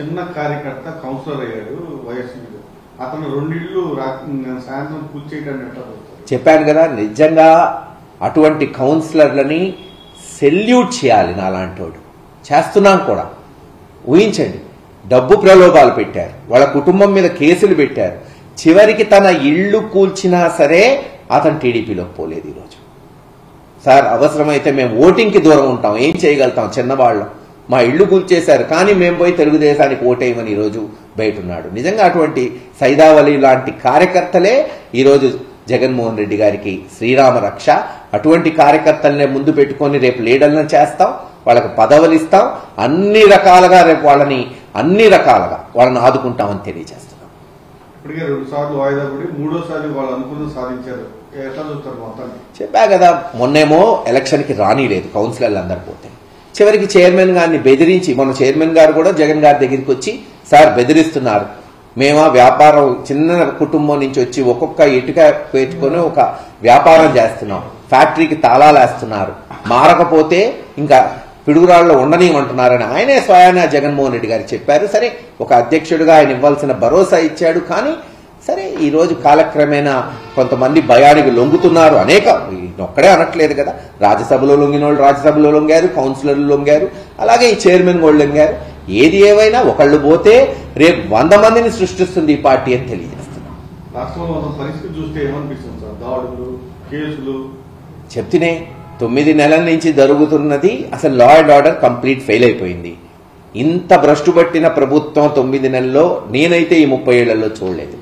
చిన్న కార్యకర్త కౌన్సిలర్ అయ్యాడు వైఎస్పీ. అతను 2 ఇళ్ళు సాయంత్రం కూల్చేయడాన్ని ఎట్లా చెప్పాను కదా. నిజంగా అటువంటి కౌన్సిలర్లని సెల్యూట్ చేయాలి. నాలాంటోడు చేస్తున్నాం కూడా. ఊహించండి, డబ్బు ప్రలోభాలు పెట్టారు, వాళ్ళ కుటుంబం మీద కేసులు పెట్టారు. చివరికి తన ఇళ్లు కూల్చినా సరే అతను టీడీపీలోకి పోలేదు. ఈరోజు సార్ అవసరమైతే మేము ఓటింగ్కి దూరం ఉంటాం, ఏం చేయగలుగుతాం, చిన్నవాళ్ళం, మా ఇళ్లు కూల్చేశారు కానీ మేము పోయి తెలుగుదేశానికి ఓటేయమని ఈరోజు బయట ఉన్నాడు. నిజంగా అటువంటి సైదావలి లాంటి కార్యకర్తలే ఈరోజు జగన్మోహన్ రెడ్డి గారికి శ్రీరామ రక్ష. అటువంటి కార్యకర్తలనే ముందు పెట్టుకొని రేపు లీడర్లను చేస్తాం, వాళ్ళకి పదవులు ఇస్తాం, అన్ని రకాలుగా రేపు వాళ్ళని ఆదుకుంటామని తెలియజేస్తున్నాం. ఇప్పటికే 2 సార్లు వాయిదా పడి 3వసారి వాళ్ళు అనుకున్నది సాధించారు. ఎట్లా చూస్తారు మొత్తాన్ని? చెప్పా కదా, మొన్నేమో ఎలక్షన్కి రానిలేదు కౌన్సిలర్లు అందరు పోతే, చివరికి చైర్మన్ గారిని బెదిరించి, మన చైర్మన్ గారు కూడా జగన్ గారి దగ్గరికి వచ్చి సార్ బెదిరిస్తున్నారు, మేమా వ్యాపారం చిన్న కుటుంబం నుంచి వచ్చి ఒక్కొక్క ఇటుక పేర్చుకొని ఒక వ్యాపారం చేస్తున్నాం, ఫ్యాక్టరీకి తాళాలు వేస్తున్నారు, మారకపోతే ఇంకా పిడుగురాళ్ళలో ఉండనివ్వమంటున్నారని ఆయనే స్వయాన జగన్మోహన్ రెడ్డి గారు చెప్పారు. సరే, ఒక అధ్యక్షుడిగా ఆయన ఇవ్వాల్సిన భరోసా ఇచ్చాడు. కానీ సరే ఈరోజు కాలక్రమేణా కొంతమంది భయానికి లొంగుతున్నారు. ఒక్కడే అనట్లేదు కదా, రాజ్యసభలో లొంగిన వాళ్ళు రాజ్యసభలో లొంగారు, కౌన్సిలర్లు లొంగారు, అలాగే ఈ చైర్మన్ వాళ్ళు లొంగారు. ఏది ఏవైనా ఒకళ్ళు పోతే రేపు 100 మందిని సృష్టిస్తుంది ఈ పార్టీ అని తెలియజేస్తున్నాం. రాష్ట్రంలో పరిస్థితి చూస్తే ఏమనిపిస్తుంది సార్? దాడులు, కేసులు చెప్తేనే 9 నెలల నుంచి జరుగుతున్నది. అసలు law and order complete fail అయిపోయింది. ఇంత భ్రష్టు పట్టిన ప్రభుత్వం 9 నెలల్లో నేనైతే ఈ 30 ఏళ్లలో చూడలేదు.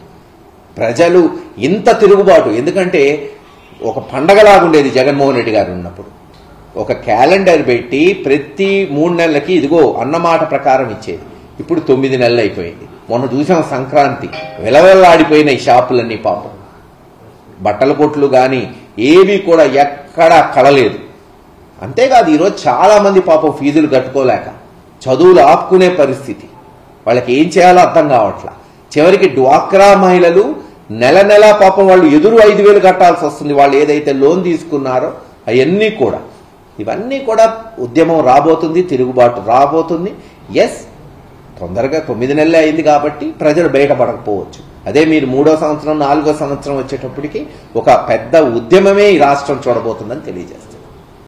ప్రజలు ఇంత తిరుగుబాటు, ఎందుకంటే ఒక పండగలాగుండేది జగన్మోహన్ రెడ్డి గారు ఉన్నప్పుడు. ఒక క్యాలెండర్ పెట్టి ప్రతి 3 నెలలకి ఇదిగో అన్నమాట ప్రకారం ఇచ్చేది. ఇప్పుడు 9 నెలలు అయిపోయింది. మొన్న చూసాం సంక్రాంతి, వెలవెల్లాడిపోయిన ఈ షాపులన్నీ పాపం. బట్టల కొట్లు కానీ ఏవి కూడా ఎక్కడా కళలేదు. అంతేకాదు ఈరోజు చాలా మంది పాపం ఫీజులు కట్టుకోలేక చదువులు ఆపుకునే పరిస్థితి. వాళ్ళకి ఏం చేయాలో అర్థం కావట్లా. చివరికి డ్వాక్రా మహిళలు నెల పాపం వాళ్ళు ఎదురు 5,000 కట్టాల్సి వస్తుంది. వాళ్ళు ఏదైతే లోన్ తీసుకున్నారో అవన్నీ కూడా, ఇవన్నీ కూడా ఉద్యమం రాబోతుంది, తిరుగుబాటు రాబోతుంది. ఎస్, తొందరగా 9 నెలలే అయింది కాబట్టి ప్రజలు బయటపడకపోవచ్చు. అదే మీరు 3వ సంవత్సరం 4వ సంవత్సరం వచ్చేటప్పటికి ఒక పెద్ద ఉద్యమమే ఈ రాష్ట్రం చూడబోతుందని తెలియజేస్తారు.